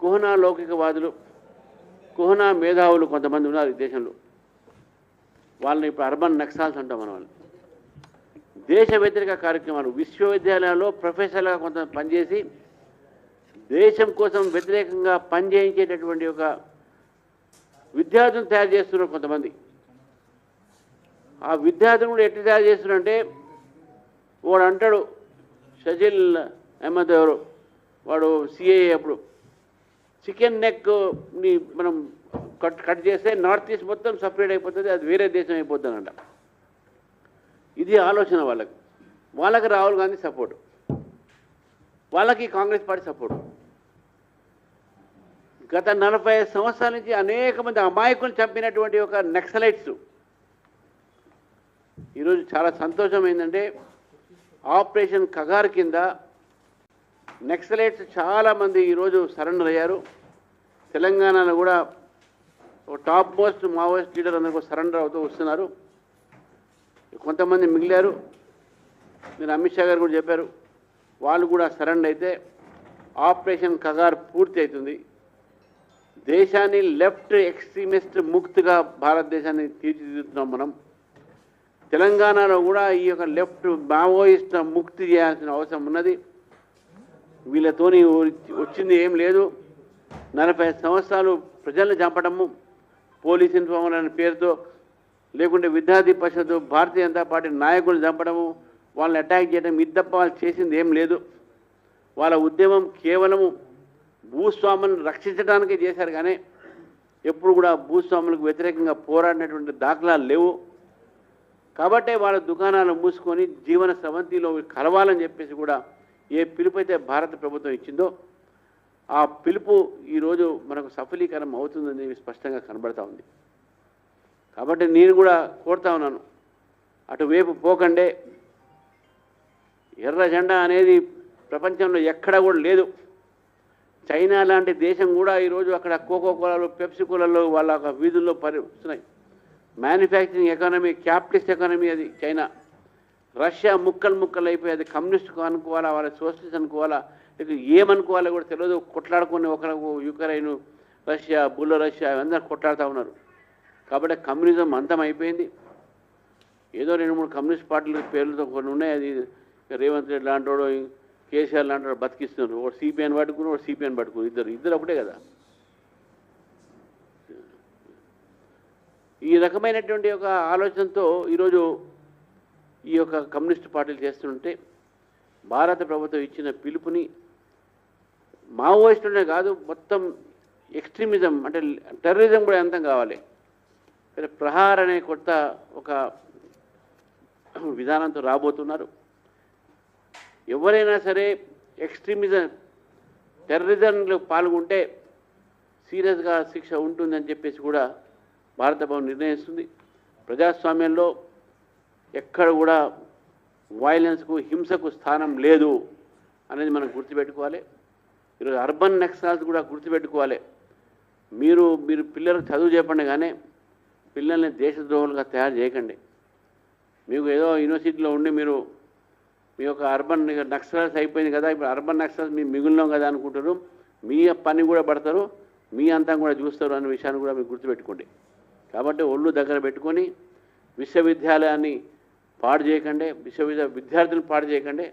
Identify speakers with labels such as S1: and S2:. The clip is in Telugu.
S1: కుహనా లౌకికవాదులు, కుహనా మేధావులు కొంతమంది ఉన్నారు ఈ దేశంలో. వాళ్ళని ఇప్పుడు అర్బన్ నక్సల్స్ అంటాం మనం. వాళ్ళు దేశ వ్యతిరేక కార్యక్రమాలు విశ్వవిద్యాలయాల్లో ప్రొఫెసర్లుగా కొంత పనిచేసి దేశం కోసం వ్యతిరేకంగా పనిచేయించేటటువంటి ఒక విద్యార్థులను తయారు చేస్తున్నారు కొంతమంది. ఆ విద్యార్థులు కూడా ఎట్లా తయారు చేస్తున్నారంటే, వాడు అంటాడు షజిల్ అహ్మద్ ఎవరు, వాడు సిఐఏ అప్పుడు, చికెన్ నెక్ని మనం కట్ చేస్తే నార్త్ ఈస్ట్ మొత్తం సపరేట్ అయిపోతుంది, అది వేరే దేశం అయిపోతుంది అంట. ఇది ఆలోచన వాళ్ళకి. వాళ్ళకి రాహుల్ గాంధీ సపోర్టు, వాళ్ళకి కాంగ్రెస్ పార్టీ సపోర్టు. గత 45 సంవత్సరాల నుంచి అనేక మంది అమాయకులు చంపినటువంటి ఒక నక్సలైట్స్ ఈరోజు చాలా సంతోషం ఏంటంటే, ఆపరేషన్ కగార్ కింద నక్సలైట్స్ చాలామంది ఈరోజు సరెండర్ అయ్యారు. తెలంగాణలో కూడా ఒక టాప్ మోస్ట్ మావోయిస్ట్ లీడర్ అందరూ సరెండర్ అవుతూ వస్తున్నారు. కొంతమంది మిగిలారు. మీరు అమిత్ షా గారు కూడా చెప్పారు, వాళ్ళు కూడా సరెండర్ అయితే ఆపరేషన్ కగార్ పూర్తి అవుతుంది. దేశాన్ని లెఫ్ట్ ఎక్స్ట్రీమిస్ట్ ముక్తిగా భారతదేశాన్ని తీర్చిదిద్దుతున్నాం మనం. తెలంగాణలో కూడా ఈ యొక్క లెఫ్ట్ మావోయిస్ట్ ముక్తి చేయాల్సిన అవసరం ఉన్నది. వీళ్ళతోని వచ్చింది ఏం లేదు. 40 సంవత్సరాలు ప్రజల్ని చంపడము, పోలీస్ ఇన్ఫార్మర్ అనే పేరుతో, లేకుంటే విద్యార్థి పరిషత్తు భారతీయ జనతా పార్టీ నాయకులను చంపడము, వాళ్ళని అటాక్ చేయడం, ఇది తప్ప వాళ్ళు చేసింది ఏం లేదు. వాళ్ళ ఉద్యమం కేవలము భూస్వాములను రక్షించడానికే చేశారు, కానీ ఎప్పుడు కూడా భూస్వాములకు వ్యతిరేకంగా పోరాడినటువంటి దాఖలాలు లేవు. కాబట్టే వాళ్ళ దుకాణాలు మూసుకొని జీవన స్రవంతిలో కలవాలని చెప్పేసి కూడా ఏ పిలుపు అయితే భారత ప్రభుత్వం ఇచ్చిందో ఆ పిలుపు ఈరోజు మనకు సఫలీకరం అవుతుందని స్పష్టంగా కనబడతా ఉంది. కాబట్టి నేను కూడా కోరుతా ఉన్నాను, అటువైపు పోకండే. ఎర్ర జెండా అనేది ప్రపంచంలో ఎక్కడా కూడా లేదు. చైనా లాంటి దేశం కూడా ఈరోజు అక్కడ కోకో కోలాలు, పెప్సీ కోలాలు వాళ్ళ వీధుల్లో వస్తున్నాయి. మ్యానుఫ్యాక్చరింగ్ ఎకానమీ, క్యాపిటలిస్ట్ ఎకానమీ అది చైనా. రష్యా ముక్కలు అయిపోయి అది కమ్యూనిస్ట్ అనుకోవాలా, వాళ్ళ సోషలిస్ట్ అనుకోవాలా, ఇక ఏమనుకోవాలో కూడా తెలియదు. కొట్లాడుకుని ఒకరికి యుక్రెయిన్, రష్యా, బుల్ల రష్యా అందరూ కొట్లాడుతూ ఉన్నారు. కాబట్టి కమ్యూనిజం అంతం అయిపోయింది. ఏదో 2-3 కమ్యూనిస్ట్ పార్టీల పేర్లతో కొన్ని ఉన్నాయి. అది రేవంత్ రెడ్డి లాంటోడు, కేసీఆర్ లాంటి బతికిస్తున్నారు. ఒక సిపిఎన్ పట్టుకుని, ఒక సిపిఎన్ పట్టుకుని, ఇద్దరు అప్పుడే కదా. ఈ రకమైనటువంటి ఒక ఆలోచనతో ఈరోజు ఈ యొక్క కమ్యూనిస్ట్ పార్టీలు చేస్తుంటే భారత ప్రభుత్వం ఇచ్చిన పిలుపుని మావోయిస్టులనే కాదు, మొత్తం ఎక్స్ట్రీమిజం అంటే టెర్రరిజం కూడా అంతం కావాలి. ప్రహార్ అనే కొత్త ఒక విధానంతో రాబోతున్నారు. ఎవరైనా సరే ఎక్స్ట్రీమిజం, టెర్రరిజంలో పాల్గొంటే సీరియస్గా శిక్ష ఉంటుందని చెప్పేసి కూడా భారత ప్రభుత్వం నిర్ణయిస్తుంది. ప్రజాస్వామ్యంలో ఎక్కడ కూడా వైలెన్స్కు, హింసకు స్థానం లేదు అనేది మనం గుర్తుపెట్టుకోవాలి. ఈరోజు అర్బన్ నక్సల్స్ కూడా గుర్తుపెట్టుకోవాలి. మీరు పిల్లలకు చదువు చెప్పండి, కానీ పిల్లల్ని దేశద్రోహులుగా తయారు చేయకండి. మీకు ఏదో యూనివర్సిటీలో ఉండి మీరు మీ యొక్క అర్బన్ నక్సల్స్ అయిపోయింది కదా, ఇప్పుడు అర్బన్ నక్సల్స్ మీ మిగులున్నాం కదా అనుకుంటారు. మీ పని కూడా పడతారు, మీ అంతా కూడా చూస్తారు అనే విషయాన్ని కూడా మీరు గుర్తుపెట్టుకోండి. కాబట్టి ఒళ్ళు దగ్గర పెట్టుకొని విశ్వవిద్యాలయాన్ని పాడు చేయకండి, విద్యార్థులను పాడు చేయకండి.